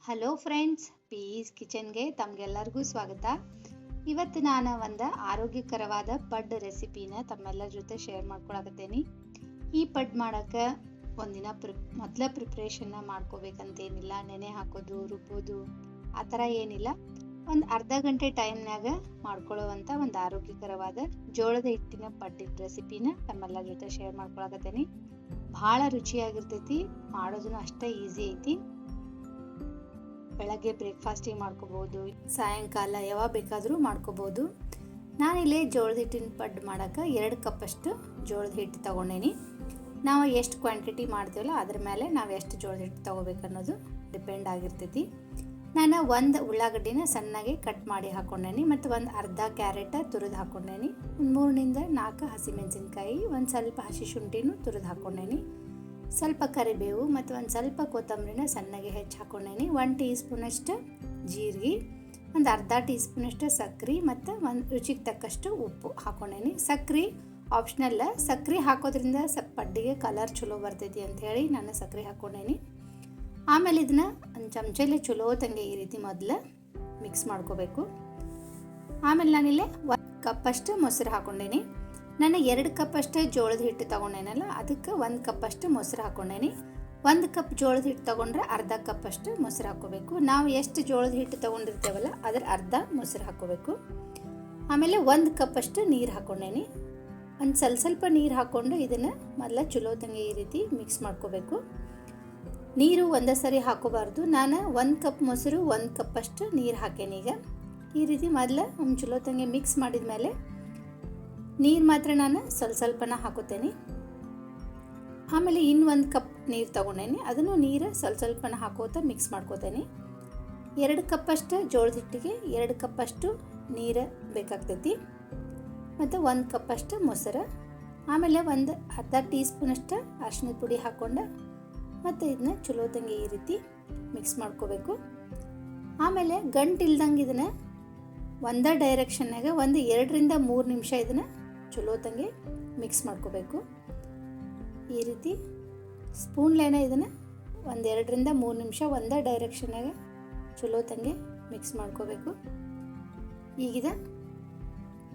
Hello friends, piece ಕಿಚನ್ಗೆ ತಮಗೆಲ್ಲರಿಗೂ ಸ್ವಾಗತ. ಇವತ್ತು ನಾನು ಒಂದು ಆರೋಗ್ಯಕರವಾದ ಪಡ್ ರೆಸಿಪಿನ ತಮ್ಮೆಲ್ಲರ ಜೊತೆ ಶೇರ್ ಮಾಡ್ಕೊಳಕತ್ತೇನೆ. ಈ ಪಡ್ ಮಾಡೋಕ್ಕೆ ಒಂದಿನ ಮೊದಲ ಪ್ರಿಪ್ರೇಷನ್ನ ಮಾಡ್ಕೋಬೇಕಂತೇನಿಲ್ಲ. ನೆನೆ ಹಾಕೋದು, ರುಬ್ಬೋದು ಆ ಥರ ಏನಿಲ್ಲ. ಒಂದು ಅರ್ಧ ಗಂಟೆ ಟೈಮ್ನಾಗ ಮಾಡ್ಕೊಳ್ಳೋವಂಥ ಒಂದು ಆರೋಗ್ಯಕರವಾದ ಜೋಳದ ಹಿಟ್ಟಿನ ಪಡ್ಡಿನ ರೆಸಿಪಿನ ತಮ್ಮೆಲ್ಲರ ಜೊತೆ ಶೇರ್ ಮಾಡ್ಕೊಳಕತ್ತೇನೆ. ಭಾಳ ರುಚಿಯಾಗಿರ್ತೈತಿ, ಮಾಡೋದನ್ನು ಅಷ್ಟೇ ಈಸಿ ಐತಿ. ಬೆಳಗ್ಗೆ ಬ್ರೇಕ್ಫಾಸ್ಟಿಗೆ ಮಾಡ್ಕೋಬೋದು, ಸಾಯಂಕಾಲ ಯಾವಾಗ ಬೇಕಾದರೂ ಮಾಡ್ಕೋಬೋದು. ನಾನಿಲ್ಲಿ ಜೋಳದ ಹಿಟ್ಟಿನ ಪಡ್ಡು ಮಾಡೋಕ್ಕೆ 2 ಕಪ್ಪಷ್ಟು ಜೋಳದ ಹಿಟ್ಟು ತೊಗೊಂಡೇನಿ. ನಾವು ಎಷ್ಟು ಕ್ವಾಂಟಿಟಿ ಮಾಡ್ತೀವಲ್ಲ ಅದ್ರ ಮೇಲೆ ನಾವು ಎಷ್ಟು ಜೋಳದ ಹಿಟ್ಟು ತೊಗೋಬೇಕು ಅನ್ನೋದು ಡಿಪೆಂಡ್ ಆಗಿರ್ತೈತಿ. ನಾನು ಒಂದು ಉಳ್ಳಾಗಡ್ಡಿನ ಸಣ್ಣಗೆ ಕಟ್ ಮಾಡಿ ಹಾಕ್ಕೊಂಡೇನಿ ಮತ್ತು ಒಂದು ಅರ್ಧ ಕ್ಯಾರೆಟ್ ತುರಿದು ಹಾಕ್ಕೊಂಡೇನಿ. ಒಂದು 3ರಿಂದ 4 ಹಸಿಮೆಣಸಿನ್ಕಾಯಿ, ಒಂದು ಸ್ವಲ್ಪ ಹಸಿ ಶುಂಠಿನೂ ತುರಿದು ಹಾಕ್ಕೊಂಡೇನಿ. ಸ್ವಲ್ಪ ಕರಿಬೇವು ಮತ್ತು ಒಂದು ಸ್ವಲ್ಪ ಕೊತ್ತಂಬರಿನ ಸಣ್ಣಗೆ ಹೆಚ್ಚಿ ಹಾಕ್ಕೊಂಡೇನಿ. 1 ಟೀ ಸ್ಪೂನಷ್ಟು ಜೀರಿಗೆ, ಒಂದು ಅರ್ಧ ಟೀ ಸ್ಪೂನಷ್ಟು ಸಕ್ಕರೆ ಮತ್ತು ಒಂದು ರುಚಿಗೆ ತಕ್ಕಷ್ಟು ಉಪ್ಪು ಹಾಕ್ಕೊಂಡೇನಿ. ಸಕ್ಕರೆ ಆಪ್ಷನಲ್ಲ, ಸಕ್ಕರೆ ಹಾಕೋದ್ರಿಂದ ಸ್ವಲ್ಪ ಪಡ್ಡಿಗೆ ಕಲರ್ ಚಲೋ ಬರ್ತೈತಿ ಅಂಥೇಳಿ ನಾನು ಸಕ್ಕರೆ ಹಾಕ್ಕೊಂಡೇನಿ. ಆಮೇಲೆ ಇದನ್ನು ಒಂದು ಚಮಚಲ್ಲಿ ಚಲೋ ತಂಗೆ ಈ ರೀತಿ ಮೊದಲು ಮಿಕ್ಸ್ ಮಾಡ್ಕೋಬೇಕು. ಆಮೇಲೆ ನಾನಿಲ್ಲಿ 1 ಕಪ್ಪಷ್ಟು ಮೊಸರು ಹಾಕ್ಕೊಂಡೇನಿ. ನಾನು 2 ಕಪ್ಪಷ್ಟು ಜೋಳದ ಹಿಟ್ಟು ತೊಗೊಂಡೇನಲ್ಲ, ಅದಕ್ಕೆ 1 ಕಪ್ಪಷ್ಟು ಮೊಸರು ಹಾಕ್ಕೊಂಡೇನಿ. 1 ಕಪ್ ಜೋಳದ ಹಿಟ್ಟು ತೊಗೊಂಡ್ರೆ ಅರ್ಧ ಕಪ್ಪಷ್ಟು ಮೊಸರು ಹಾಕ್ಕೋಬೇಕು. ನಾವು ಎಷ್ಟು ಜೋಳದ ಹಿಟ್ಟು ತೊಗೊಂಡಿರ್ತೇವಲ್ಲ ಅದರ ಅರ್ಧ ಮೊಸರು ಹಾಕ್ಕೋಬೇಕು. ಆಮೇಲೆ 1 ಕಪ್ಪಷ್ಟು ನೀರು ಹಾಕ್ಕೊಂಡೇನಿ. ಒಂದು ಸ್ವಲ್ಪ ನೀರು ಹಾಕ್ಕೊಂಡು ಇದನ್ನು ಮೊದಲ ಚಲೋ ತಂಗೆ ಈ ರೀತಿ ಮಿಕ್ಸ್ ಮಾಡ್ಕೋಬೇಕು. ನೀರು ಒಂದೇ ಸರಿ ಹಾಕೋಬಾರ್ದು. ನಾನು 1 ಕಪ್ ಮೊಸರು 1 ಕಪ್ಪಷ್ಟು ನೀರು ಹಾಕೇನಿ. ಈಗ ಈ ರೀತಿ ಮೊದಲ ಒಂದು ಚಲೋ ತಂಗೆ ಮಿಕ್ಸ್ ಮಾಡಿದ ಮೇಲೆ ನೀರು ಮಾತ್ರ ನಾನು ಸ್ವಲ್ಪನ ಹಾಕೋತೇನೆ. ಆಮೇಲೆ ಇನ್ನು 1 ಕಪ್ ನೀರು ತೊಗೊಂಡೇನಿ, ಅದನ್ನು ನೀರು ಸ್ವಲ್ಪನ ಹಾಕೋತಾ ಮಿಕ್ಸ್ ಮಾಡ್ಕೋತೇನೆ. 2 ಕಪ್ಪಷ್ಟು ಜೋಳದ ಹಿಟ್ಟಿಗೆ 2 ಕಪ್ಪಷ್ಟು ನೀರು ಬೇಕಾಗ್ತೈತಿ ಮತ್ತು 1 ಕಪ್ಪಷ್ಟು ಮೊಸರು. ಆಮೇಲೆ ಒಂದು ಅರ್ಧ ಟೀ ಸ್ಪೂನಷ್ಟು ಅರಿಶಿಣದ ಪುಡಿ ಹಾಕ್ಕೊಂಡು ಮತ್ತು ಇದನ್ನ ಚಲೋ ತಂಗೆ ಈ ರೀತಿ ಮಿಕ್ಸ್ ಮಾಡ್ಕೋಬೇಕು. ಆಮೇಲೆ ಗಂಟಿಲ್ದಂಗೆ ಇದನ್ನು ಒಂದೇ ಡೈರೆಕ್ಷನ್ನಾಗ ಒಂದು 2ರಿಂದ 3 ನಿಮಿಷ ಇದನ್ನು ಚಲೋ ತಂಗೆ ಮಿಕ್ಸ್ ಮಾಡ್ಕೋಬೇಕು. ಈ ರೀತಿ ಸ್ಪೂನ್ಲೇನೆ ಇದನ್ನು ಒಂದು 2ರಿಂದ 3 ನಿಮಿಷ ಒಂದೇ ಡೈರೆಕ್ಷನ್ನಾಗ ಚಲೋ ತಂಗೆ ಮಿಕ್ಸ್ ಮಾಡ್ಕೋಬೇಕು. ಈಗಿದ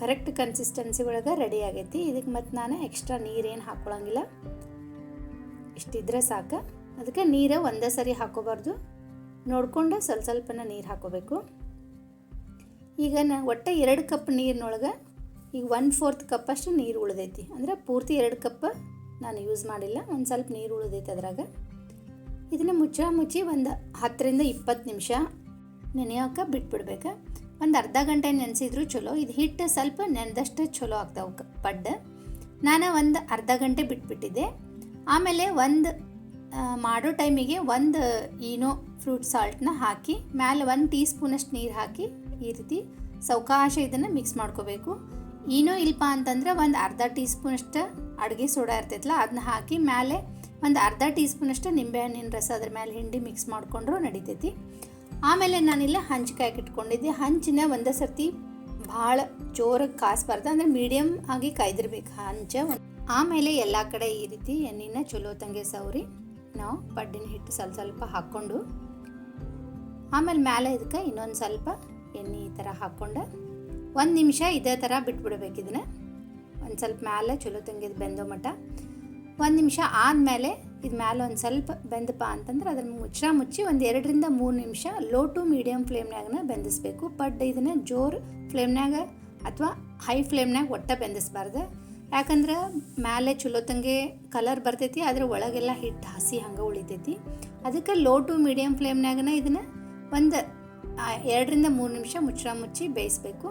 ಕರೆಕ್ಟ್ ಕನ್ಸಿಸ್ಟೆನ್ಸಿ ಒಳಗೆ ರೆಡಿ ಆಗೈತಿ. ಇದಕ್ಕೆ ಮತ್ತು ನಾನು ಎಕ್ಸ್ಟ್ರಾ ನೀರೇನು ಹಾಕ್ಕೊಳಂಗಿಲ್ಲ, ಇಷ್ಟಿದ್ರೆ ಸಾಕು. ಅದಕ್ಕೆ ನೀರು ಒಂದೇ ಸರಿ ಹಾಕೋಬಾರ್ದು, ನೋಡಿಕೊಂಡು ಸ್ವಲ್ಪನ ನೀರು ಹಾಕೋಬೇಕು. ಈಗ ನಾನು ಒಟ್ಟು 2 ಕಪ್ ನೀರಿನೊಳಗೆ ಈಗ 1/4 ಕಪ್ಪಷ್ಟು ನೀರು ಉಳಿದೈತಿ. ಅಂದರೆ ಪೂರ್ತಿ 2 ಕಪ್ ನಾನು ಯೂಸ್ ಮಾಡಿಲ್ಲ, ಒಂದು ಸ್ವಲ್ಪ ನೀರು ಉಳಿದೈತಿ ಅದ್ರಾಗ. ಇದನ್ನು ಮುಚ್ಚಿ ಒಂದು 10ರಿಂದ 20 ನಿಮಿಷ ನೆನೆಯೋಕೆ ಬಿಟ್ಬಿಡ್ಬೇಕು. ಒಂದು ಅರ್ಧ ಗಂಟೆ ನೆನೆಸಿದ್ರು ಚಲೋ. ಇದು ಹಿಟ್ಟು ಸ್ವಲ್ಪ ನೆನೆದಷ್ಟು ಚಲೋ ಆಗ್ತಾವೆ ಪಡ್ಡು. ನಾನು ಒಂದು ಅರ್ಧ ಗಂಟೆ ಬಿಟ್ಬಿಟ್ಟಿದ್ದೆ. ಆಮೇಲೆ ಒಂದು ಮಾಡೋ ಟೈಮಿಗೆ ಒಂದು ಈನೋ ಫ್ರೂಟ್ ಸಾಲ್ಟನ್ನ ಹಾಕಿ ಮೇಲೆ 1 ಟೀ ಸ್ಪೂನಷ್ಟು ನೀರು ಹಾಕಿ ಈ ರೀತಿ ಸಾವಕಾಶ ಇದನ್ನು ಮಿಕ್ಸ್ ಮಾಡ್ಕೋಬೇಕು. ಏನೋ ಇಲ್ಪ ಅಂತಂದ್ರೆ ಒಂದು ಅರ್ಧ ಟೀ ಸ್ಪೂನಷ್ಟು ಅಡುಗೆ ಸೋಡಾ ಇರ್ತೈತಲ್ಲ ಅದನ್ನ ಹಾಕಿ ಮೇಲೆ ಒಂದು ಅರ್ಧ ಟೀ ಸ್ಪೂನಷ್ಟು ನಿಂಬೆಹಣ್ಣಿನ ರಸ ಅದ್ರ ಮೇಲೆ ಹಿಂಡಿ ಮಿಕ್ಸ್ ಮಾಡಿಕೊಂಡ್ರೂ ನಡೀತೈತಿ. ಆಮೇಲೆ ನಾನಿಲ್ಲ ಹಂಚಿಕಾಯಿ ಇಟ್ಕೊಂಡಿದ್ದೆ. ಹಂಚಿನ ಒಂದೇ ಸರ್ತಿ ಭಾಳ ಜೋರಾಗಿ ಕಾಯಿಸ್ಬಾರ್ದು, ಅಂದರೆ ಮೀಡಿಯಮ್ ಆಗಿ ಕಾಯ್ದಿರ್ಬೇಕು ಹಂಚ. ಆಮೇಲೆ ಎಲ್ಲ ಕಡೆ ಈ ರೀತಿ ಎಣ್ಣೆನ ಚಲೋ ತಂಗೆ ಸವರಿ ನಾವು ಪಡ್ಡಿನ ಹಿಟ್ಟು ಸ್ವಲ್ಪ ಹಾಕ್ಕೊಂಡು ಆಮೇಲೆ ಮೇಲೆ ಇದಕ್ಕೆ ಇನ್ನೊಂದು ಸ್ವಲ್ಪ ಎಣ್ಣೆ ಈ ಥರ ಹಾಕ್ಕೊಂಡು 1 ನಿಮಿಷ ಇದೇ ಥರ ಬಿಟ್ಬಿಡ್ಬೇಕು. ಇದನ್ನು ಒಂದು ಸ್ವಲ್ಪ ಮೇಲೆ ಚಲೋ ತಂಗಿದು ಬೆಂದೋ ಮಟ್ಟ 1 ನಿಮಿಷ ಆದಮೇಲೆ ಇದು ಮೇಲೆ ಒಂದು ಸ್ವಲ್ಪ ಬೆಂದಪ್ಪ ಅಂತಂದ್ರೆ ಅದನ್ನು ಮುಚ್ಚಿ ಒಂದು 2ರಿಂದ 3 ನಿಮಿಷ ಲೋ ಟು ಮೀಡಿಯಮ್ ಫ್ಲೇಮ್ನಾಗನ ಬೆಂದಿಸ್ಬೇಕು. ಪಡ್ಡು ಇದನ್ನು ಜೋರು ಫ್ಲೇಮ್ನಾಗ ಅಥವಾ ಹೈ ಫ್ಲೇಮ್ನಾಗ ಒಟ್ಟ ಬೆಂದಿಸ್ಬಾರ್ದು. ಯಾಕಂದ್ರೆ ಮೇಲೆ ಚಲೋ ತಂಗೆ ಕಲರ್ ಬರ್ತೈತಿ, ಆದರೆ ಒಳಗೆಲ್ಲ ಹಿಟ್ಟು ಹಸಿ ಹಂಗೆ ಉಳಿತೈತಿ. ಅದಕ್ಕೆ ಲೋ ಟು ಮೀಡಿಯಮ್ ಫ್ಲೇಮ್ನಾಗನ ಇದನ್ನು ಒಂದು 2ರಿಂದ 3 ನಿಮಿಷ ಮುಚ್ಚಿ ಬೇಯಿಸ್ಬೇಕು.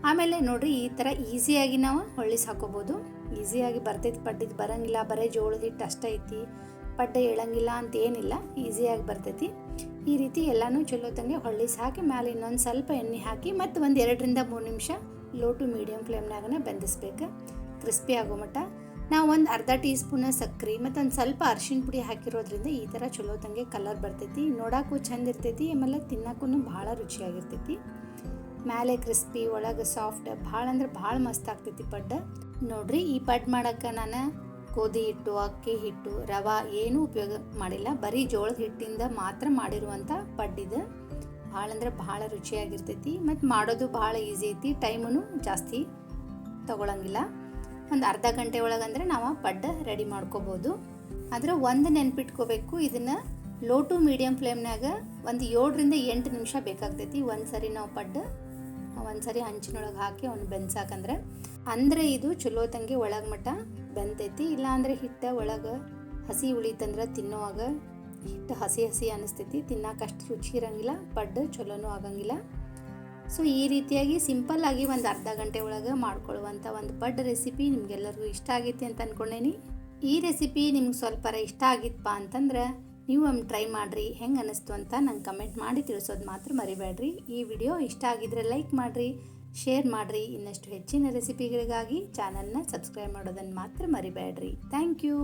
ಆಮೇಲೆ ನೋಡಿರಿ ಈ ಥರ ಈಸಿಯಾಗಿ ನಾವು ಹೊಳ್ಳಿಸಿ ಹಾಕೋಬೋದು. ಈಸಿಯಾಗಿ ಬರ್ತೈತಿ ಪಡ್ಡಿದ್ದು, ಬರೋಂಗಿಲ್ಲ ಬರೀ ಜೋಳದ ಹಿಟ್ಟು ಅಷ್ಟೇ ಐತಿ ಪಡ್ಡೆ ಹೇಳಂಗಿಲ್ಲ ಅಂತ ಏನಿಲ್ಲ, ಈಸಿಯಾಗಿ ಬರ್ತೈತಿ. ಈ ರೀತಿ ಎಲ್ಲನೂ ಚಲೋ ತಂಗೆ ಹೊಳ್ಳಿಸಿ ಹಾಕಿ ಮೇಲೆ ಇನ್ನೊಂದು ಸ್ವಲ್ಪ ಎಣ್ಣೆ ಹಾಕಿ ಮತ್ತು ಒಂದು 2ರಿಂದ 3 ನಿಮಿಷ ಲೋ ಟು ಮೀಡಿಯಮ್ ಫ್ಲೇಮ್ನಾಗನ ಬೆಂದಿಸ್ಬೇಕು ಕ್ರಿಸ್ಪಿ ಆಗೋ ಮಟ್ಟ. ನಾವು ಒಂದು ಅರ್ಧ ಟೀ ಸ್ಪೂನ ಸಕ್ಕರೆ ಮತ್ತು ಒಂದು ಸ್ವಲ್ಪ ಅರಿಶಿಣ ಪುಡಿ ಹಾಕಿರೋದ್ರಿಂದ ಈ ಥರ ಚಲೋ ತಂಗೆ ಕಲರ್ ಬರ್ತೈತಿ, ನೋಡೋಕ್ಕೂ ಚಂದ ಇರ್ತೈತಿ, ಆಮೇಲೆ ತಿನ್ನೋಕ್ಕೂ ಭಾಳ ರುಚಿಯಾಗಿರ್ತೈತಿ. ಮೇಲೆ ಕ್ರಿಸ್ಪಿ ಒಳಗೆ ಸಾಫ್ಟ್, ಭಾಳ ಅಂದ್ರೆ ಭಾಳ ಮಸ್ತ್ ಆಗ್ತೈತಿ ಪಡ್ಡು. ನೋಡಿರಿ ಈ ಪಡ್ಡು ಮಾಡೋಕ್ಕೆ ನಾನು ಗೋಧಿ ಹಿಟ್ಟು, ಅಕ್ಕಿ ಹಿಟ್ಟು, ರವೆ ಏನೂ ಉಪಯೋಗ ಮಾಡಿಲ್ಲ. ಬರೀ ಜೋಳದ ಹಿಟ್ಟಿಂದ ಮಾತ್ರ ಮಾಡಿರುವಂಥ ಪಡ್ಡಿದು. ಭಾಳ ಅಂದ್ರೆ ಭಾಳ ರುಚಿಯಾಗಿರ್ತೈತಿ ಮತ್ತು ಮಾಡೋದು ಭಾಳ ಈಸಿ ಐತಿ. ಟೈಮೂ ಜಾಸ್ತಿ ತೊಗೊಳಂಗಿಲ್ಲ. ಒಂದು ಅರ್ಧ ಗಂಟೆ ಒಳಗಂದ್ರೆ ನಾವು ಪಡ್ಡು ರೆಡಿ ಮಾಡ್ಕೋಬೋದು. ಆದರೆ ಒಂದು ನೆನ್ಪಿಟ್ಕೋಬೇಕು, ಇದನ್ನು ಲೋ ಟು ಮೀಡಿಯಮ್ ಫ್ಲೇಮ್ನಾಗ ಒಂದು 7ರಿಂದ 8 ನಿಮಿಷ ಬೇಕಾಗ್ತೈತಿ. ಒಂದು ಸರಿ ನಾವು ಪಡ್ಡು ಒಂದು ಸರಿ ಹಂಚಿನೊಳಗೆ ಹಾಕಿ ಅವ್ನು ಬೆನ್ಸಾಕಂದ್ರೆ ಅಂದರೆ ಇದು ಚಲೋ ತಂಗಿ ಒಳಗೆ ಮಟ್ಟ ಬೆಂತೈತಿ. ಇಲ್ಲಾಂದರೆ ಹಿಟ್ಟು ಒಳಗೆ ಹಸಿ ಉಳಿತಂದ್ರೆ ತಿನ್ನೋವಾಗ ಹಿಟ್ಟು ಹಸಿ ಹಸಿ ಅನ್ನಿಸ್ತೈತಿ, ತಿನ್ನೋಕಷ್ಟು ರುಚಿ ಇರೋಂಗಿಲ್ಲ, ಪಡ್ಡು ಚಲೋನೂ ಆಗಂಗಿಲ್ಲ. ಸೊ ಈ ರೀತಿಯಾಗಿ ಸಿಂಪಲ್ಲಾಗಿ ಒಂದು ಅರ್ಧ ಗಂಟೆ ಒಳಗೆ ಮಾಡ್ಕೊಳ್ಳುವಂಥ ಒಂದು ಪಡ್ಡು ರೆಸಿಪಿ ನಿಮಗೆಲ್ಲರಿಗೂ ಇಷ್ಟ ಆಗೈತಿ ಅಂತ ಅಂದ್ಕೊಂಡೇನಿ. ಈ ರೆಸಿಪಿ ನಿಮ್ಗೆ ಸ್ವಲ್ಪರ ಇಷ್ಟ ಆಗಿತ್ತಪ್ಪ ಅಂತಂದ್ರೆ ನೀವು ಒಮ್ಮೆ ಟ್ರೈ ಮಾಡಿರಿ, ಹೆಂಗೆ ಅನ್ನಿಸ್ತು ಅಂತ ನಂಗೆ ಕಮೆಂಟ್ ಮಾಡಿ ತಿಳಿಸೋದು ಮಾತ್ರ ಮರಿಬೇಡ್ರಿ. ಈ ವಿಡಿಯೋ ಇಷ್ಟ ಆಗಿದ್ರೆ ಲೈಕ್ ಮಾಡಿರಿ, ಶೇರ್ ಮಾಡಿರಿ. ಇನ್ನಷ್ಟು ಹೆಚ್ಚಿನ ರೆಸಿಪಿಗಳಿಗಾಗಿ ಚಾನಲ್ನ ಸಬ್ಸ್ಕ್ರೈಬ್ ಮಾಡೋದನ್ನು ಮಾತ್ರ ಮರಿಬೇಡ್ರಿ. Thank you.